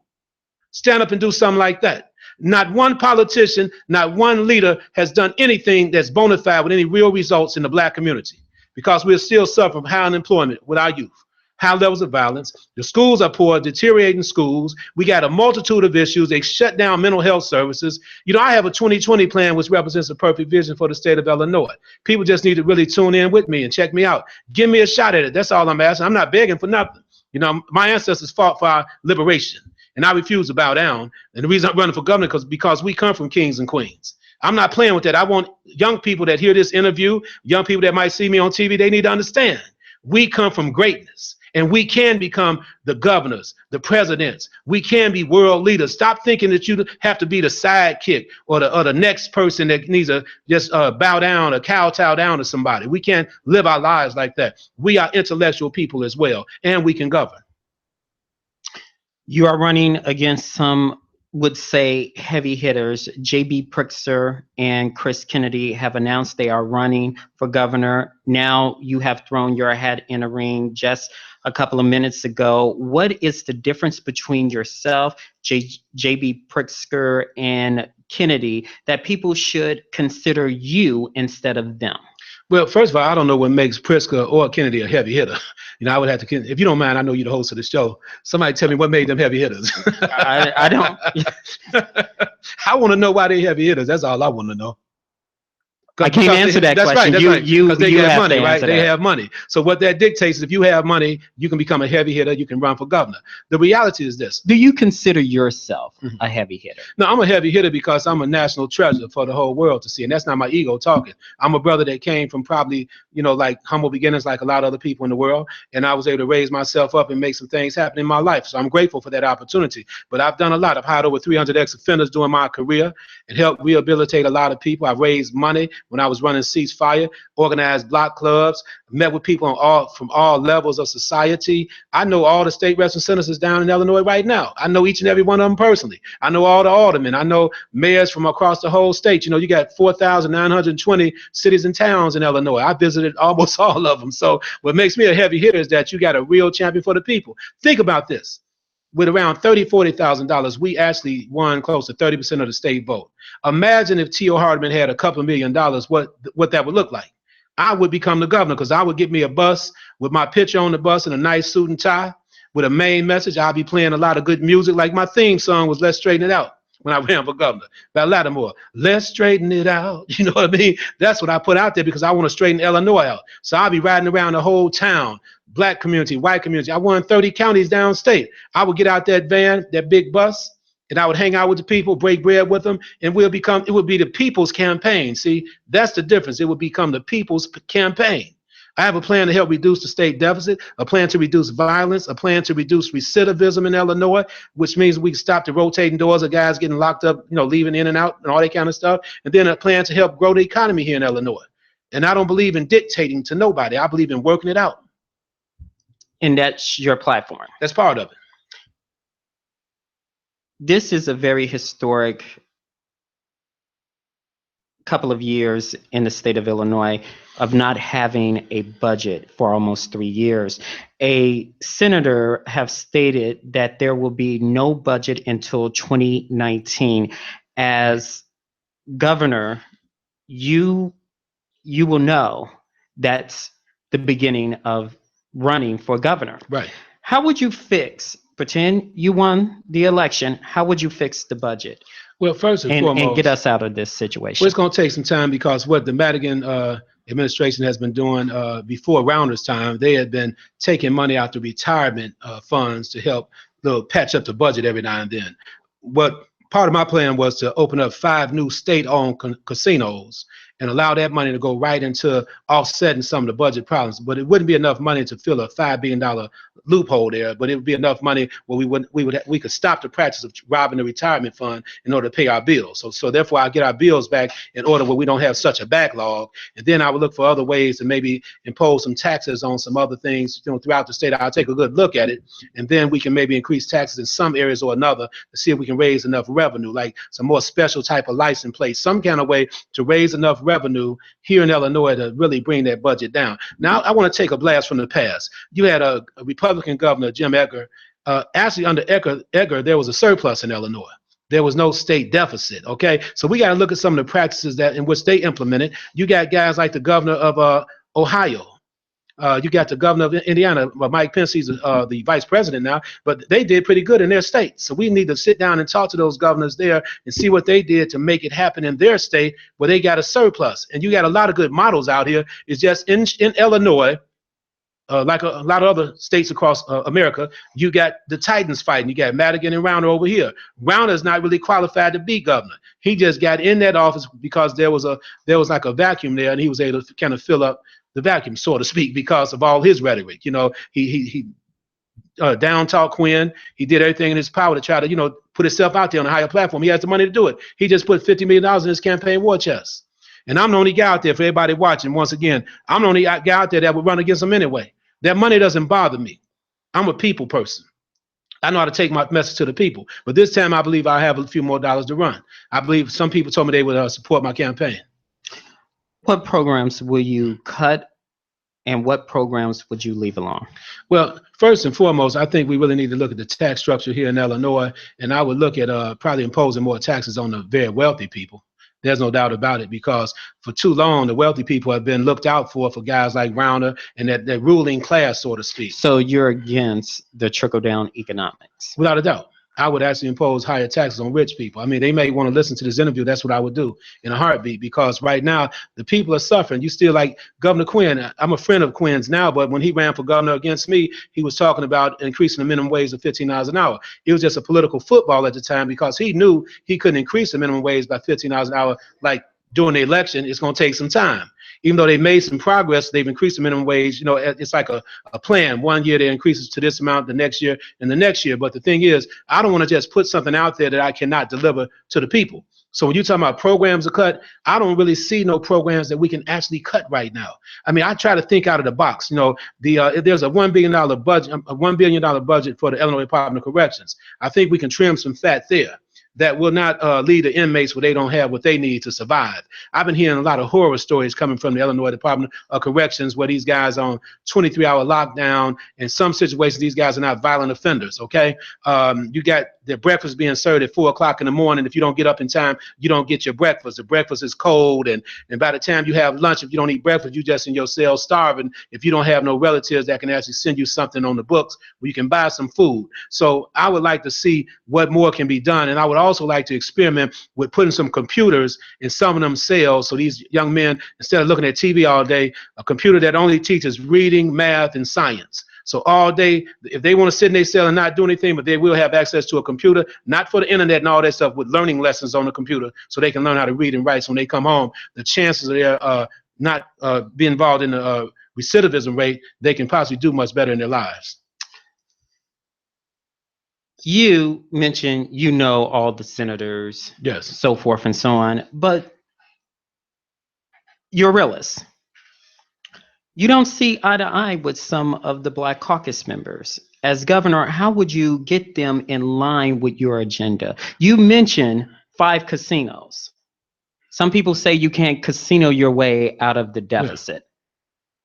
Stand up and do something like that. Not one politician, not one leader has done anything that's bona fide with any real results in the black community, because we're still suffering from high unemployment with our youth. High levels of violence. The schools are poor, deteriorating schools. We got a multitude of issues. They shut down mental health services. You know, I have a 2020 plan which represents a perfect vision for the state of Illinois. People just need to really tune in with me and check me out. Give me a shot at it. That's all I'm asking. I'm not begging for nothing. You know, my ancestors fought for our liberation, and I refuse to bow down. And the reason I'm running for governor is because we come from kings and queens. I'm not playing with that. I want young people that hear this interview, young people that might see me on TV, they need to understand we come from greatness. And we can become the governors, the presidents. We can be world leaders. Stop thinking that you have to be the sidekick or the next person that needs to just bow down or kowtow down to somebody. We can't live our lives like that. We are intellectual people as well, and we can govern. You are running against some would say heavy hitters. J.B. Pritzker and Chris Kennedy have announced they are running for governor. Now you have thrown your hat in a ring just a couple of minutes ago. What is the difference between yourself, J.B. Pritzker, and Kennedy that people should consider you instead of them? Well, first of all, I don't know what makes Pritzker or Kennedy a heavy hitter. I would have to, if you don't mind, I know you're the host of the show. Somebody tell me what made them heavy hitters. I don't. I want to know why they're heavy hitters. That's all I want to know. I can't answer that question. That's right. Because they have money, right? They that. have money. So what that dictates is if you have money, you can become a heavy hitter. You can run for governor. The reality is this. Do you consider yourself a heavy hitter? No, I'm a heavy hitter because I'm a national treasure for the whole world to see. And that's not my ego talking. I'm a brother that came from probably, like humble beginnings like a lot of other people in the world. And I was able to raise myself up and make some things happen in my life. So I'm grateful for that opportunity. But I've done a lot. I've hired over 300 ex-offenders during my career and helped rehabilitate a lot of people. I've raised money when I was running Ceasefire, organized block clubs, met with people from all levels of society. I know all the state wrestling senators down in Illinois right now. I know each and every one of them personally. I know all the aldermen. I know mayors from across the whole state. You got 4,920 cities and towns in Illinois. I visited almost all of them. So what makes me a heavy hitter is that you got a real champion for the people. Think about this. With around $30,000-$40,000, we actually won close to 30% of the state vote. Imagine if T.O. Hardeman had a couple $1 million, what that would look like. I would become the governor because I would get me a bus with my picture on the bus and a nice suit and tie with a main message. I'll be playing a lot of good music. Like my theme song was Let's Straighten It Out when I ran for governor. About Lattimore, let's straighten it out. You know what I mean? That's what I put out there because I want to straighten Illinois out. So I'll be riding around the whole town. Black community, white community. I won 30 counties downstate. I would get out that van, that big bus, and I would hang out with the people, break bread with them, and it would be the people's campaign. See, that's the difference. It would become the people's campaign. I have a plan to help reduce the state deficit, a plan to reduce violence, a plan to reduce recidivism in Illinois, which means we can stop the rotating doors of guys getting locked up, leaving in and out and all that kind of stuff. And then a plan to help grow the economy here in Illinois. And I don't believe in dictating to nobody. I believe in working it out. And that's your platform. That's part of it. This is a very historic couple of years in the state of Illinois of not having a budget for almost 3 years. A senator have stated that there will be no budget until 2019. As governor, you will know that's the beginning of running for governor. Right. How would you pretend you won the election, how would you fix the budget? Well, first and foremost, and get us out of this situation. Well, it's going to take some time because what the Madigan administration has been doing before Rounder's time, they had been taking money out the retirement funds to help patch up the budget every now and then. What part of my plan was to open up 5 new state-owned casinos and allow that money to go right into offsetting some of the budget problems. But it wouldn't be enough money to fill a $5 billion loophole there, but it would be enough money where we could stop the practice of robbing the retirement fund in order to pay our bills. So therefore I get our bills back in order where we don't have such a backlog. And then I would look for other ways to maybe impose some taxes on some other things throughout the state. I'll take a good look at it, and then we can maybe increase taxes in some areas or another to see if we can raise enough revenue, like some more special type of license plate, some kind of way to raise enough revenue here in Illinois to really bring that budget down. Now, I want to take a blast from the past. You had a Republican governor, Jim Edgar. Actually, under Edgar, there was a surplus in Illinois. There was no state deficit, okay? So we got to look at some of the practices in which they implemented. You got guys like the governor of Ohio. You got the governor of Indiana, Mike Pence. He's the vice president now, but they did pretty good in their state. So we need to sit down and talk to those governors there and see what they did to make it happen in their state where they got a surplus. And you got a lot of good models out here. It's just in Illinois, like a lot of other states across America, you got the Titans fighting. You got Madigan and Rauner over here. Rauner's not really qualified to be governor. He just got in that office because there was like a vacuum there, and he was able to kind of fill up the vacuum, so to speak, because of all his rhetoric. He down talk Quinn. He did everything in his power to try to put himself out there on a higher platform. He has the money to do it. He just put $50 million in his campaign war chest. And I'm the only guy out there, for everybody watching, once again, I'm the only guy out there that would run against him anyway. That money doesn't bother me. I'm a people person. I know how to take my message to the people. But this time, I believe I have a few more dollars to run. I believe some people told me they would support my campaign. What programs will you cut, and what programs would you leave alone? Well, first and foremost, I think we really need to look at the tax structure here in Illinois. And I would look at probably imposing more taxes on the very wealthy people. There's no doubt about it, because for too long, the wealthy people have been looked out for guys like Rauner and that ruling class, so to speak. So you're against the trickle-down economics? Without a doubt. I would actually impose higher taxes on rich people. I mean, they may want to listen to this interview. That's what I would do in a heartbeat, because right now the people are suffering. You still like Governor Quinn. I'm a friend of Quinn's now, but when he ran for governor against me, he was talking about increasing the minimum wage to $15 an hour. It was just a political football at the time, because he knew he couldn't increase the minimum wage by $15 an hour like during the election. It's going to take some time. Even though they made some progress, they've increased the minimum wage. It's like a plan. 1 year they increase it to this amount, the next year and the next year. But the thing is, I don't want to just put something out there that I cannot deliver to the people. So when you talk about programs to cut, I don't really see no programs that we can actually cut right now. I mean, I try to think out of the box. There's a $1 billion budget for the Illinois Department of Corrections. I think we can trim some fat there. That will not lead to inmates where they don't have what they need to survive. I've been hearing a lot of horror stories coming from the Illinois Department of Corrections, where these guys are on 23-hour lockdown. In some situations, these guys are not violent offenders, okay? You got their breakfast being served at 4 o'clock in the morning. If you don't get up in time, you don't get your breakfast. The breakfast is cold, and by the time you have lunch, if you don't eat breakfast, you're just in your cell starving. If you don't have no relatives that can actually send you something on the books where you can buy some food. So I would like to see what more can be done, and I would also like to experiment with putting some computers in some of them cells, so these young men, instead of looking at TV all day, a computer that only teaches reading, math, and science. So all day, if they want to sit in their cell and not do anything, but they will have access to a computer, not for the internet and all that stuff, with learning lessons on the computer, so they can learn how to read and write. So when they come home, the chances of their not being involved in the recidivism rate, they can possibly do much better in their lives. You mentioned all the senators, yes, so forth and so on, but you're a realist. You don't see eye to eye with some of the Black Caucus members. As governor, how would you get them in line with your agenda? You mentioned 5 casinos. Some people say you can't casino your way out of the deficit. Yeah.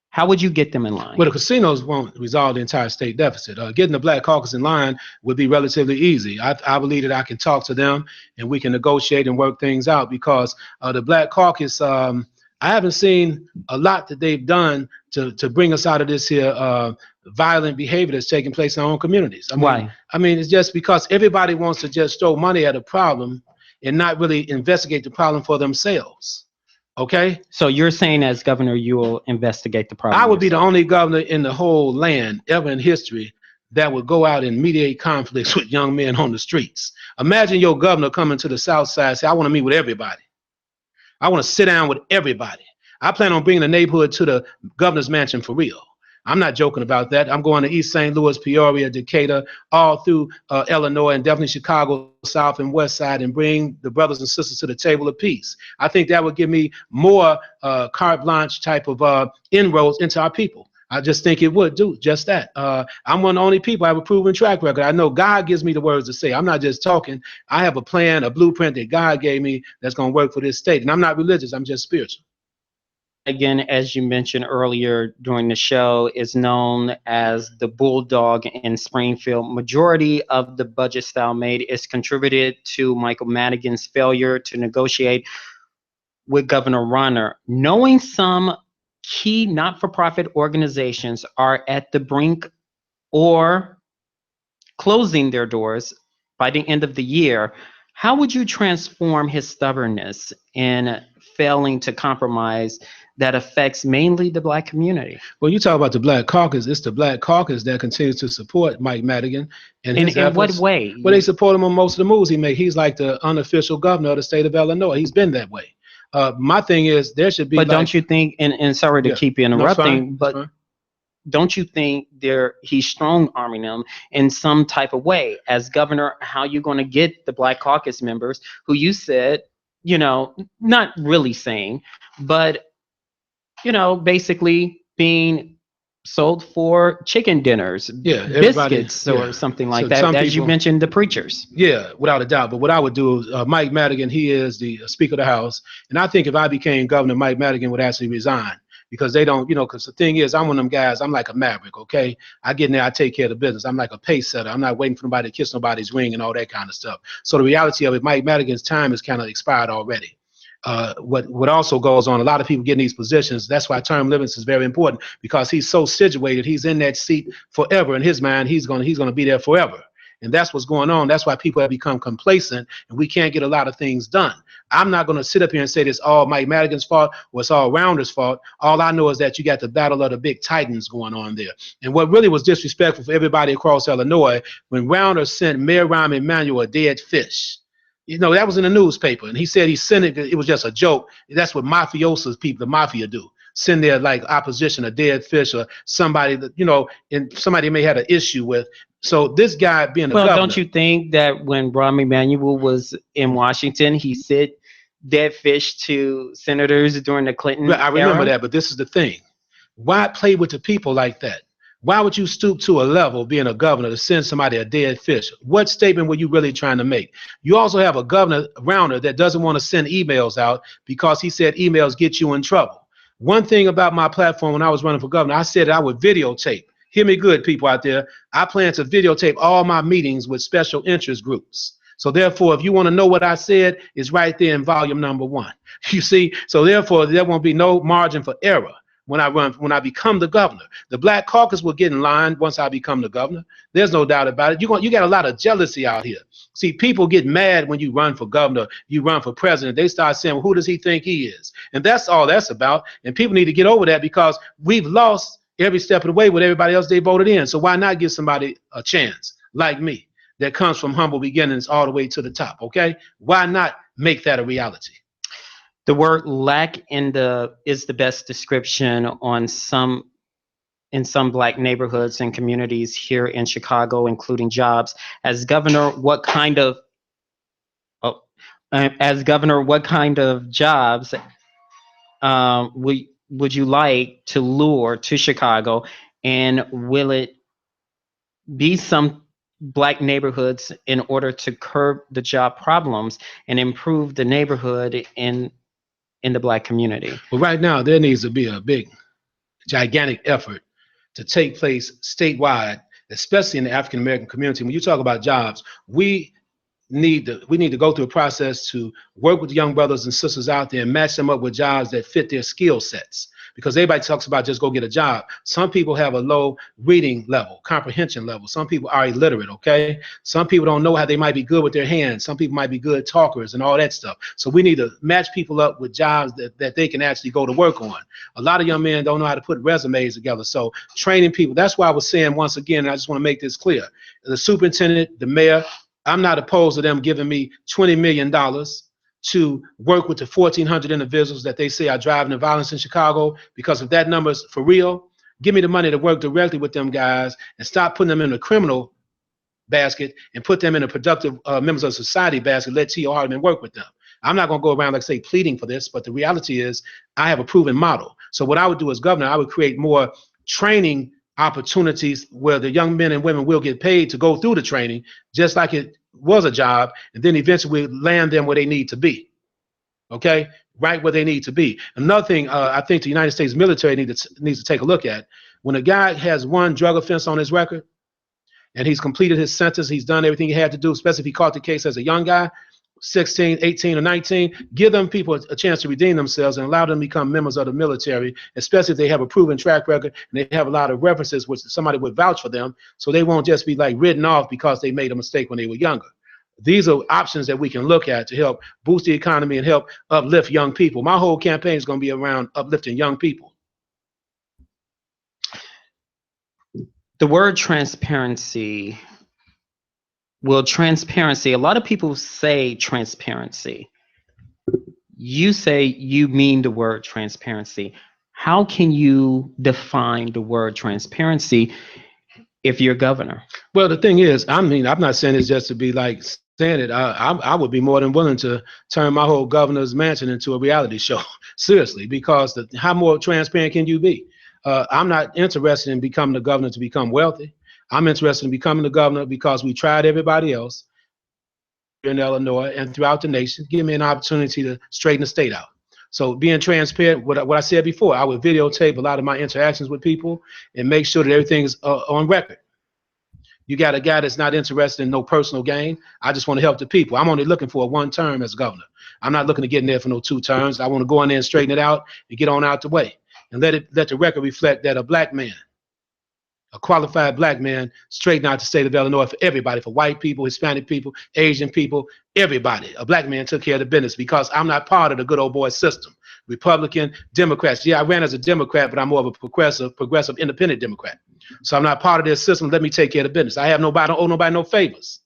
How would you get them in line? Well, the casinos won't resolve the entire state deficit. Getting the Black Caucus in line would be relatively easy. I believe that I can talk to them and we can negotiate and work things out, because the Black Caucus, I haven't seen a lot that they've done to bring us out of this here violent behavior that's taking place in our own communities. Why? I mean, it's just because everybody wants to just throw money at a problem and not really investigate the problem for themselves. Okay? So you're saying, as governor, you will investigate the problem? I would be the only governor in the whole land ever in history that would go out and mediate conflicts with young men on the streets. Imagine your governor coming to the South Side and say, I want to meet with everybody. I want to sit down with everybody. I plan on bringing the neighborhood to the governor's mansion for real. I'm not joking about that. I'm going to East St. Louis, Peoria, Decatur, all through Illinois, and definitely Chicago, South and West Side, and bring the brothers and sisters to the table of peace. I think that would give me more carte blanche type of inroads into our people. I just think it would do just that. I'm one of the only people I have a proven track record. I know God gives me the words to say. I'm not just talking. I have a plan, a blueprint that God gave me that's going to work for this state. And I'm not religious. I'm just spiritual. Again, as you mentioned earlier during the show, is known as the Bulldog in Springfield. Majority of the budget style made is contributed to Michael Madigan's failure to negotiate with Governor Rauner. Knowing some key not-for-profit organizations are at the brink or closing their doors by the end of the year, how would you transform his stubbornness in failing to compromise that affects mainly the Black community. Well, you talk about the Black Caucus. It's the Black Caucus that continues to support Mike Madigan and his In what efforts. way? Well, they support him on most of the moves he makes. He's like the unofficial governor of the state of Illinois. He's been that way. My thing is there should be. But like, don't you think? And sorry to keep you interrupting, but don't you think he's strong arming them in some type of way as governor? How you going to get the Black Caucus members who you said, not really saying, but basically being sold for chicken dinners, biscuits, or something like that, as you mentioned, the preachers. Yeah, without a doubt. But what I would do is Mike Madigan, he is the Speaker of the House. And I think if I became governor, Mike Madigan would actually resign. Because they don't, because the thing is, I'm one of them guys, I'm like a maverick, okay? I get in there, I take care of the business. I'm like a pace setter. I'm not waiting for nobody to kiss nobody's ring and all that kind of stuff. So the reality of it, Mike Madigan's time is kind of expired already. What also goes on, a lot of people get in these positions. That's why term limits is very important, because he's so situated. He's in that seat forever. In his mind, he's gonna be there forever. And that's what's going on. That's why people have become complacent and we can't get a lot of things done. I'm not going to sit up here and say it's all Mike Madigan's fault or it's all Rounder's fault. All I know is that you got the battle of the big titans going on there. And what really was disrespectful for everybody across Illinois, when Rounder sent Mayor Rahm Emanuel a dead fish. That was in the newspaper. And he said he sent it, it was just a joke. That's what mafiosos people, the mafia do. Send their like opposition a dead fish or somebody that, and somebody may have an issue with. So this guy being governor. Don't you think that when Rahm Emanuel was in Washington, he sent dead fish to senators during the Clinton I remember era? that, but this is the thing. Why play with the people like that? Why would you stoop to a level, being a governor, to send somebody a dead fish? What statement were you really trying to make? You also have a governor, Rounder, that doesn't want to send emails out because he said emails get you in trouble. One thing about my platform when I was running for governor, I said I would videotape. Hear me good, people out there. I plan to videotape all my meetings with special interest groups. So therefore, if you want to know what I said, it's right there in volume number 1. You see, so therefore, there won't be no margin for error when I become the governor. The Black Caucus will get in line once I become the governor. There's no doubt about it. You got a lot of jealousy out here. See, people get mad when you run for governor, you run for president. They start saying, well, who does he think he is? And that's all that's about. And people need to get over that, because we've lost every step of the way with everybody else they voted in. So why not give somebody a chance like me that comes from humble beginnings all the way to the top, okay? Why not make that a reality? The word lack is the best description in some Black neighborhoods and communities here in Chicago, including jobs. As governor, what kind of jobs would you like to lure to Chicago, and will it be some Black neighborhoods in order to curb the job problems and improve the neighborhood in the Black community? Well, right now there needs to be a big, gigantic effort to take place statewide, especially in the African American community. When you talk about jobs, we need to go through a process to work with young brothers and sisters out there and match them up with jobs that fit their skill sets. Because everybody talks about just go get a job. Some people have a low reading level, comprehension level. Some people are illiterate, okay? Some people don't know how they might be good with their hands. Some people might be good talkers and all that stuff. So we need to match people up with jobs that they can actually go to work on. A lot of young men don't know how to put resumes together. So training people, that's why I was saying once again, and I just want to make this clear. The superintendent, the mayor, I'm not opposed to them giving me $20 million to work with the 1,400 individuals that they say are driving the violence in Chicago, because if that number is for real, give me the money to work directly with them guys and stop putting them in the criminal basket and put them in a productive members of society basket. Let T.O. Hardeman work with them. I'm not going to go around, like say, pleading for this, but the reality is I have a proven model. So what I would do as governor, I would create more training opportunities where the young men and women will get paid to go through the training, just like it was a job, and then eventually we land them where they need to be. Okay, right where they need to be. Another thing I think the United States military needs to take a look at: when a guy has one drug offense on his record and he's completed his sentence, he's done everything he had to do, especially if he caught the case as a young guy, 16, 18, or 19, give them people a chance to redeem themselves and allow them to become members of the military, especially if they have a proven track record and they have a lot of references which somebody would vouch for them, so they won't just be like written off because they made a mistake when they were younger. These are options that we can look at to help boost the economy and help uplift young people. My whole campaign is going to be around uplifting young people. The word transparency, a lot of people say transparency. You say you mean the word transparency. How can you define the word transparency if you're governor? Well, the thing is, I mean, I'm not saying this just to be like saying it. I would be more than willing to turn my whole governor's mansion into a reality show, seriously, because how more transparent can you be? I'm not interested in becoming the governor to become wealthy. I'm interested in becoming the governor because we tried everybody else in Illinois and throughout the nation. Give me an opportunity to straighten the state out. So being transparent, what I said before, I would videotape a lot of my interactions with people and make sure that everything is on record. You got a guy that's not interested in no personal gain. I just want to help the people. I'm only looking for a one term as governor. I'm not looking to get in there for no 2 terms. I want to go in there and straighten it out and get on out the way and let the record reflect that a black man, a qualified black man, straighten out the state of Illinois for everybody, for white people, Hispanic people, Asian people, everybody. A black man took care of the business because I'm not part of the good old boy system. Republican, Democrats. Yeah, I ran as a Democrat, but I'm more of a progressive independent Democrat. So I'm not part of this system. Let me take care of the business. I don't owe nobody no favors.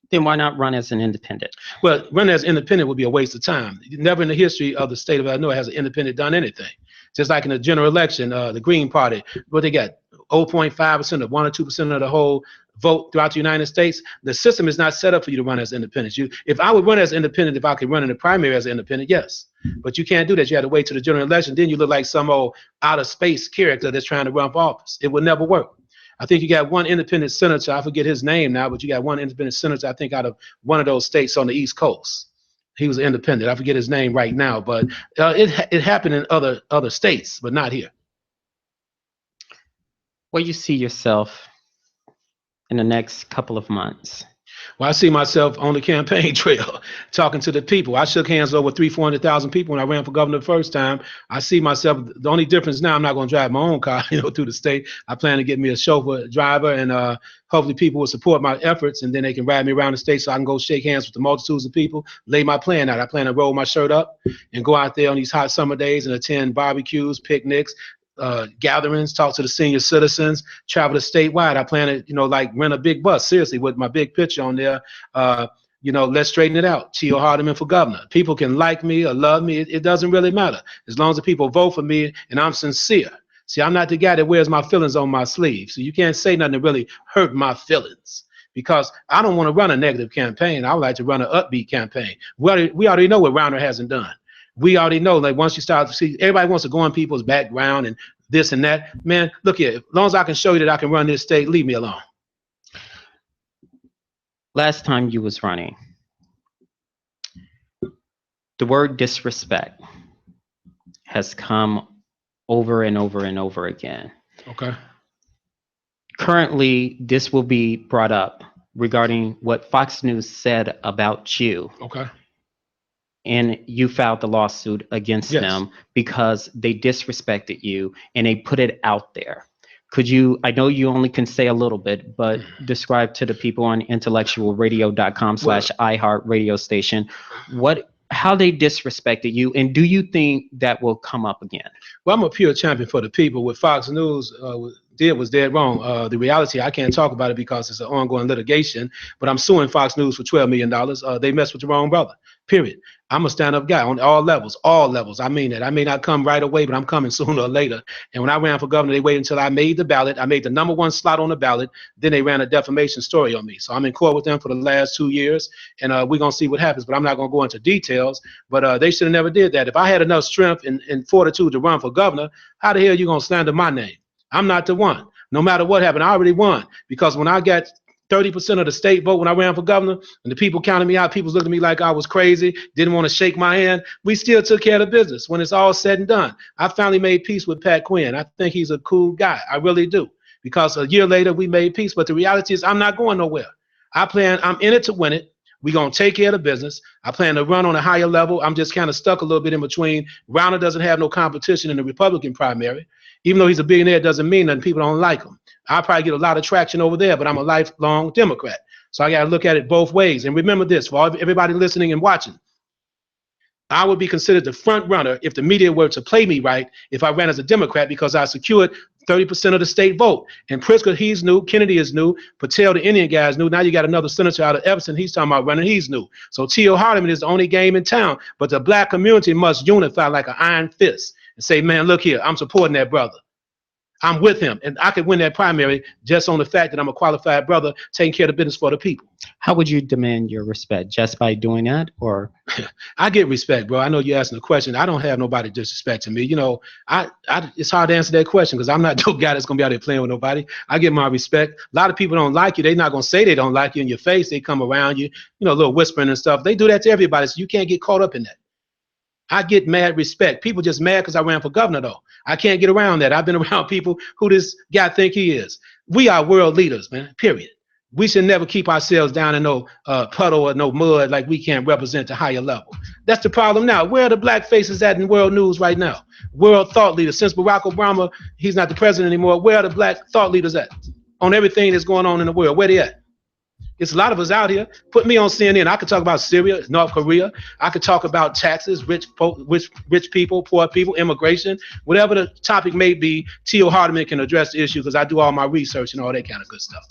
Then why not run as an independent? Well, running as independent would be a waste of time. Never in the history of the state of Illinois has an independent done anything. Just like in the general election, the Green Party, what they got, 0.5% or 1 or 2% of the whole vote throughout the United States. The system is not set up for you to run as independent. If I would run as independent, if I could run in the primary as an independent, yes. But you can't do that. You have to wait till the general election. Then you look like some old out of space character that's trying to run for office. It would never work. I think you got one independent senator. I forget his name now, but you got one independent senator, I think, out of one of those states on the East Coast. He was independent. I forget his name right now, but it happened in other states, but not here. Where you see yourself in the next couple of months? Well, I see myself on the campaign trail talking to the people. I shook hands with over 300,000 people when I ran for governor the first time. I see myself, the only difference now, I'm not going to drive my own car, through the state. I plan to get me a chauffeur driver, and hopefully people will support my efforts, and then they can ride me around the state so I can go shake hands with the multitudes of people, lay my plan out. I plan to roll my shirt up and go out there on these hot summer days and attend barbecues, picnics, gatherings, talk to the senior citizens, travel to statewide. I plan to, rent a big bus, seriously, with my big picture on there. Let's straighten it out. Tio Hardeman for governor. People can like me or love me. It doesn't really matter. As long as the people vote for me and I'm sincere. See, I'm not the guy that wears my feelings on my sleeve. So you can't say nothing to really hurt my feelings, because I don't want to run a negative campaign. I would like to run an upbeat campaign. We already know what Rauner hasn't done. We already know, like, once you start to see, everybody wants to go on people's background and this and that. Man, look here, as long as I can show you that I can run this state, leave me alone. Last time you was running, the word disrespect has come over and over and over again. Okay. Currently, this will be brought up regarding what Fox News said about you. Okay. And you filed the lawsuit against them because they disrespected you and they put it out there. Could you, I know you only can say a little bit, but describe to the people on IntellectualRadio.com/iHeartRadio station how they disrespected you, and do you think that will come up again? Well, I'm a pure champion for the people. What Fox News did was dead wrong. The reality, I can't talk about it because it's an ongoing litigation, but I'm suing Fox News for $12 million. They messed with the wrong brother, period. I'm a stand-up guy on all levels. I mean that. I may not come right away, but I'm coming sooner or later. And when I ran for governor, they waited until I made the ballot. I made the #1 slot on the ballot. Then they ran a defamation story on me. So I'm in court with them for the last 2 years, and we're going to see what happens. But I'm not going to go into details. But they should have never did that. If I had enough strength and fortitude to run for governor, how the hell are you going to slander my name? I'm not the one. No matter what happened, I already won. Because when I got 30% of the state vote when I ran for governor, and the people counted me out, people looked at me like I was crazy, didn't want to shake my hand. We still took care of the business. When it's all said and done, I finally made peace with Pat Quinn. I think he's a cool guy. I really do. Because a year later, we made peace. But the reality is I'm not going nowhere. I'm in it to win it. We're going to take care of the business. I plan to run on a higher level. I'm just kind of stuck a little bit in between. Rauner doesn't have no competition in the Republican primary. Even though he's a billionaire, it doesn't mean nothing. People don't like him. I'll probably get a lot of traction over there, but I'm a lifelong Democrat. So I got to look at it both ways. And remember this, for everybody listening and watching, I would be considered the front runner if the media were to play me right if I ran as a Democrat, because I secured 30% of the state vote. And Pritzker, he's new. Kennedy is new. Patel, the Indian guy, is new. Now you got another senator out of Everson. He's talking about running. He's new. So T.O. Hardeman is the only game in town. But the black community must unify like an iron fist and say, man, look here, I'm supporting that brother. I'm with him, and I could win that primary just on the fact that I'm a qualified brother taking care of the business for the people. How would you demand your respect? Just by doing that, or? I get respect, bro. I know you're asking a question. I don't have nobody disrespecting me. You know, it's hard to answer that question because I'm not the guy that's going to be out there playing with nobody. I get my respect. A lot of people don't like you. They're not going to say they don't like you in your face. They come around you, you know, a little whispering and stuff. They do that to everybody, so you can't get caught up in that. I get mad respect. People just mad because I ran for governor, though. I can't get around that. I've been around people who this guy think he is. We are world leaders, man, period. We should never keep ourselves down in no puddle or no mud like we can't represent the higher level. That's the problem now. Where are the black faces at in world news right now? World thought leaders. Since Barack Obama, he's not the president anymore, where are the black thought leaders at on everything that's going on in the world? Where they at? It's a lot of us out here. Put me on CNN. I could talk about Syria, North Korea. I could talk about taxes, rich people, poor people, immigration, whatever the topic may be. T.O. Hardeman can address the issue because I do all my research and all that kind of good stuff.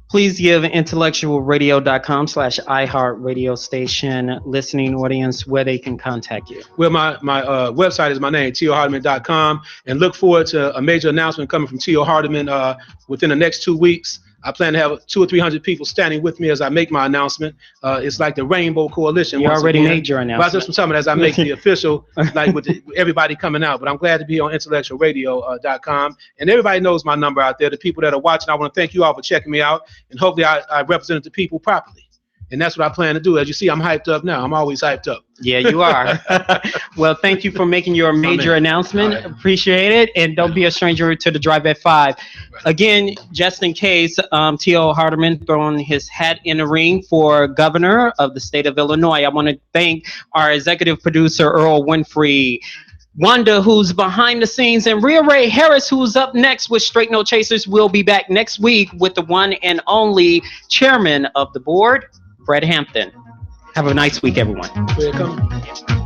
Please give IntellectualRadio.com/iHeartRadio station listening audience where they can contact you. Well, my website is my name, tohardeman.com, and look forward to a major announcement coming from T.O. Hardeman within the next 2 weeks. I plan to have 200 or 300 people standing with me as I make my announcement. It's like the Rainbow Coalition. You already made your announcement. Well, just some as I make the official, like with everybody coming out. But I'm glad to be on IntellectualRadio.com. And everybody knows my number out there. The people that are watching, I want to thank you all for checking me out. And hopefully I represented the people properly. And that's what I plan to do. As you see, I'm hyped up now. I'm always hyped up. Yeah, you are. Well, thank you for making your major announcement. Right. Appreciate it. And don't be a stranger to the Drive at 5. Right. Again, just in case, T.O. Hardeman throwing his hat in the ring for governor of the state of Illinois. I want to thank our executive producer, Earl Winfrey, Wanda, who's behind the scenes, and Rhea Ray Harris, who's up next with Straight No Chasers. We'll be back next week with the one and only chairman of the board, Fred Hampton. Have a nice week, everyone. Where it come?